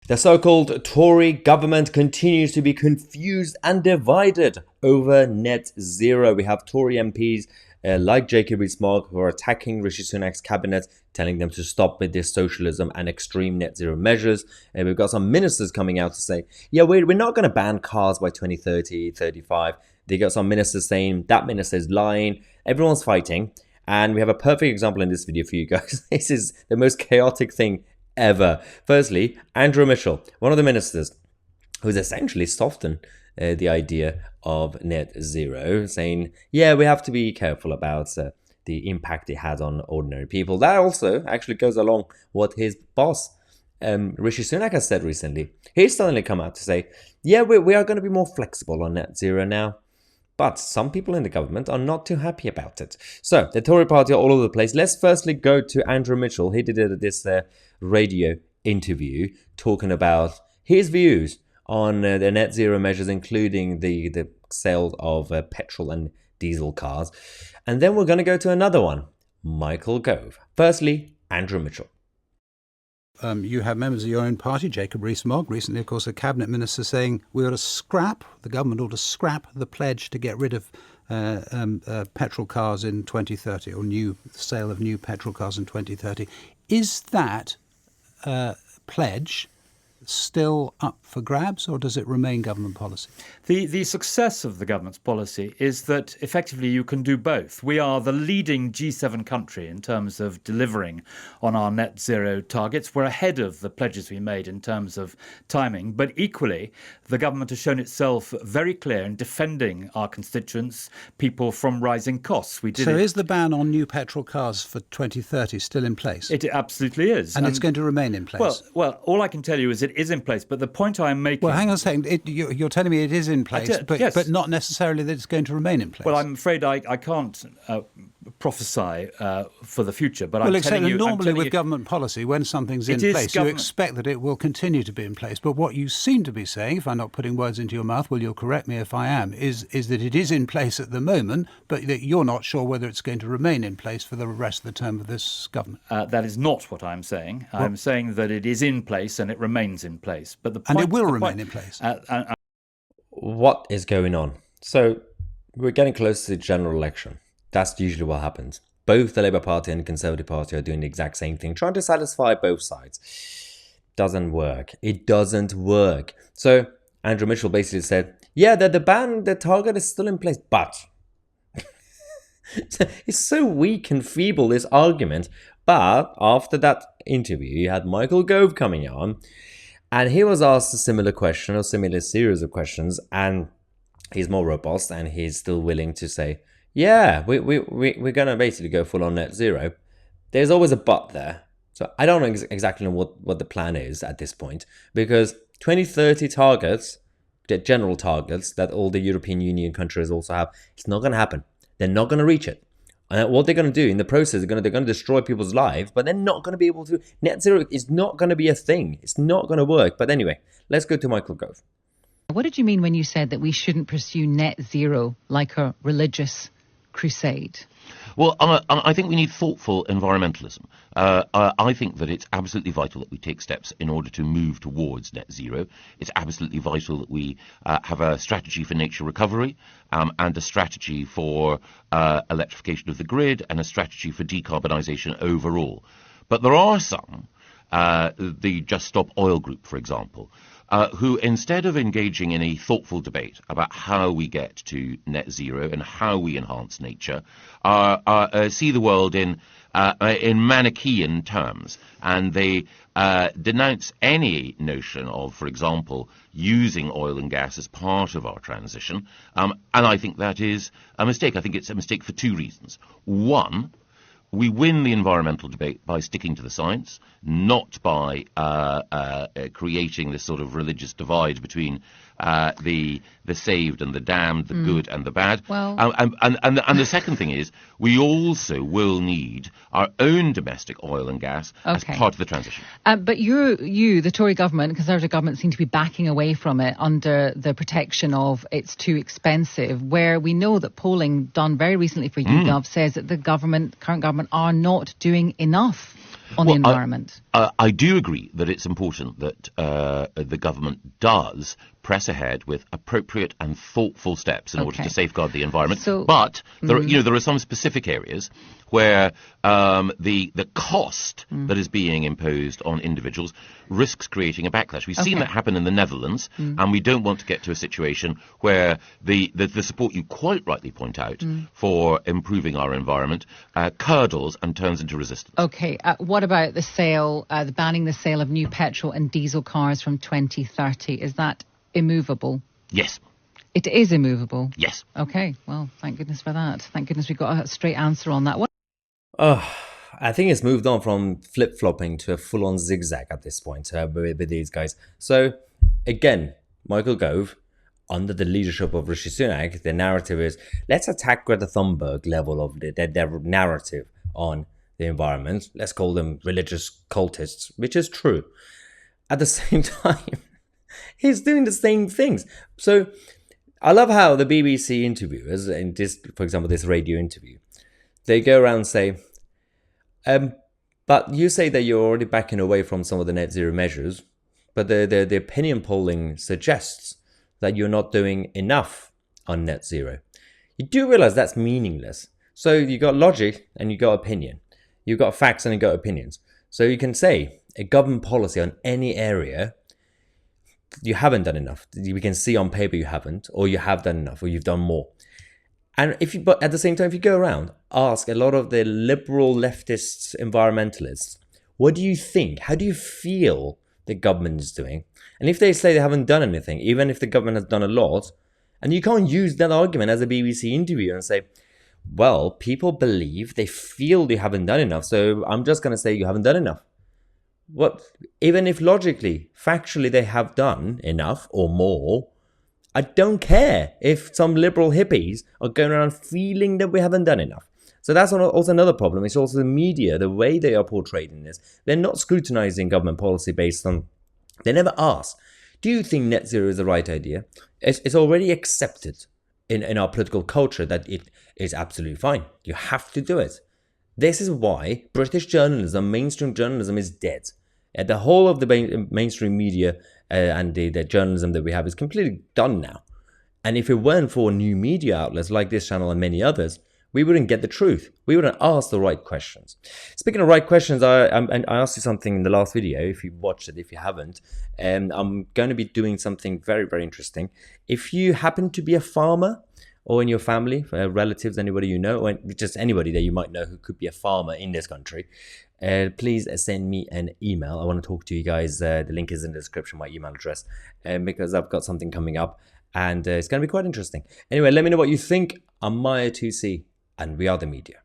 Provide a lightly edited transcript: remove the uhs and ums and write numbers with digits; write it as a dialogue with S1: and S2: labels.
S1: The so-called Tory government continues to be confused and divided over net zero. We have Tory MPs like Jacob Rees-Mogg who are attacking Rishi Sunak's cabinet, telling them to stop with this socialism and extreme net zero measures. And we've got some ministers coming out to say, yeah, we're not going to ban cars by 2030, 35. They got some ministers saying that minister is lying. Everyone's fighting. And we have a perfect example in this video for you guys. This is the most chaotic thing ever. Firstly, Andrew Mitchell, one of the ministers, who's essentially softened the idea of net zero, saying, yeah, we have to be careful about the impact it has on ordinary people. That also actually goes along what his boss, Rishi Sunak, has said recently. He's suddenly come out to say, yeah, we are going to be more flexible on net zero now. But some people in the government are not too happy about it. So the Tory party are all over the place. Let's firstly go to Andrew Mitchell. He did this radio interview talking about his views on the net zero measures, including the sales of petrol and diesel cars. And then we're going to go to another one, Michael Gove. Firstly, Andrew Mitchell.
S2: You have members of your own party, Jacob Rees-Mogg, recently, of course, a cabinet minister saying the government ought to scrap the pledge to get rid of petrol cars in 2030, or sale of new petrol cars in 2030. Is that pledge still up for grabs, or does it remain government policy?
S3: The success of the government's policy is that effectively you can do both. We are the leading G7 country in terms of delivering on our net zero targets. We're ahead of the pledges we made in terms of timing, but equally the government has shown itself very clear in defending our constituents, people, from rising costs.
S2: Is the ban on new petrol cars for 2030 still in place?
S3: It absolutely is.
S2: And it's going to remain in place?
S3: Well, all I can tell you is it is in place, but the point I'm making...
S2: Well, hang on a second. You're telling me it is in place,
S3: yes.
S2: but not necessarily that it's going to remain in place.
S3: Well, I'm afraid I can't prophesy for the future, but I'm telling you...
S2: Normally with government policy, when something's in place, you expect that it will continue to be in place. But what you seem to be saying, if I'm not putting words into your mouth, well, you'll correct me if I am, is that it is in place at the moment, but that you're not sure whether it's going to remain in place for the rest of the term of this government.
S3: That is not what I'm saying. I'm saying that it is in place and it remains in place. But
S2: and it will remain in place.
S1: What is going on? So we're getting close to the general election. That's usually what happens. Both the Labour Party and the Conservative Party are doing the exact same thing, trying to satisfy both sides. Doesn't work. It doesn't work. So Andrew Mitchell basically said, yeah, the target is still in place, but... It's so weak and feeble, this argument. But after that interview, you had Michael Gove coming on, and he was asked a similar question, or similar series of questions, and he's more robust, and he's still willing to say, yeah, we're going to basically go full on net zero. There's always a but there. So I don't know exactly what the plan is at this point, because 2030 targets, the general targets that all the European Union countries also have, it's not going to happen. They're not going to reach it. And what they're going to do in the process, they're going to destroy people's lives, but they're not going to be able to. Net zero is not going to be a thing. It's not going to work. But anyway, let's go to Michael Gove.
S4: What did you mean when you said that we shouldn't pursue net zero like a religious crusade?
S5: Well, I think we need thoughtful environmentalism. I think that it's absolutely vital that we take steps in order to move towards net zero. It's absolutely vital that we have a strategy for nature recovery and a strategy for electrification of the grid and a strategy for decarbonisation overall. But there are some, the Just Stop Oil group, for example, who, instead of engaging in a thoughtful debate about how we get to net zero and how we enhance nature, see the world in Manichaean terms, and they denounce any notion of, for example, using oil and gas as part of our transition. And I think that is a mistake. I think it's a mistake for two reasons. One, we win the environmental debate by sticking to the science, not by creating this sort of religious divide between the saved and the damned, the good and the bad.
S4: Well,
S5: and the second thing is, we also will need our own domestic oil and gas as part of the transition.
S4: But you, the Tory government, Conservative government, seem to be backing away from it under the protection of it's too expensive, where we know that polling done very recently for YouGov says that the current government are not doing enough on the environment.
S5: I do agree that it's important that the government does press ahead with appropriate and thoughtful steps in order to safeguard the environment. But there are some specific areas where the cost that is being imposed on individuals risks creating a backlash. We've seen that happen in the Netherlands, and we don't want to get to a situation where the support you quite rightly point out for improving our environment curdles and turns into resistance.
S4: Okay, what about the banning the sale of new petrol and diesel cars from 2030? Is that immovable?
S5: Yes.
S4: It is immovable?
S5: Yes.
S4: Okay, well, thank goodness for that. Thank goodness we got a straight answer on that one.
S1: I think it's moved on from flip-flopping to a full-on zigzag at this point with these guys. So, again, Michael Gove, under the leadership of Rishi Sunak, the narrative is, let's attack Greta Thunberg level of their narrative on the environment. Let's call them religious cultists, which is true. At the same time, he's doing the same things. So, I love how the BBC interviewers, in this, for example, this radio interview, they go around and say, but you say that you're already backing away from some of the net zero measures, but the opinion polling suggests that you're not doing enough on net zero. You do realize that's meaningless. So you got logic and you got opinion. You got facts and you got opinions. So you can say a government policy on any area, you haven't done enough. We can see on paper you haven't, or you have done enough, or you've done more. And but at the same time, if you go around, ask a lot of the liberal leftists, environmentalists, what do you think? How do you feel the government is doing? And if they say they haven't done anything, even if the government has done a lot, and you can't use that argument as a BBC interview and say, well, people believe, they feel you haven't done enough, so I'm just going to say you haven't done enough. What, even if logically, factually they have done enough or more, I don't care if some liberal hippies are going around feeling that we haven't done enough. So that's also another problem. It's also the media, the way they are portrayed in this. They're not scrutinizing government policy based on... They never ask, do you think net zero is the right idea? It's already accepted in our political culture that it is absolutely fine. You have to do it. This is why British journalism, mainstream journalism, is dead. The whole of the mainstream media and the journalism that we have is completely done now. And if it weren't for new media outlets like this channel and many others, we wouldn't get the truth. We wouldn't ask the right questions. Speaking of right questions, I asked you something in the last video, if you watched it, if you haven't. I'm going to be doing something very, very interesting. If you happen to be a farmer, or in your family, relatives, anybody you know, or just anybody that you might know who could be a farmer in this country, please send me an email. I want to talk to you guys. The link is in the description, my email address, because I've got something coming up and it's going to be quite interesting. Anyway, let me know what you think. I'm Mahyar Tousi and we are the media.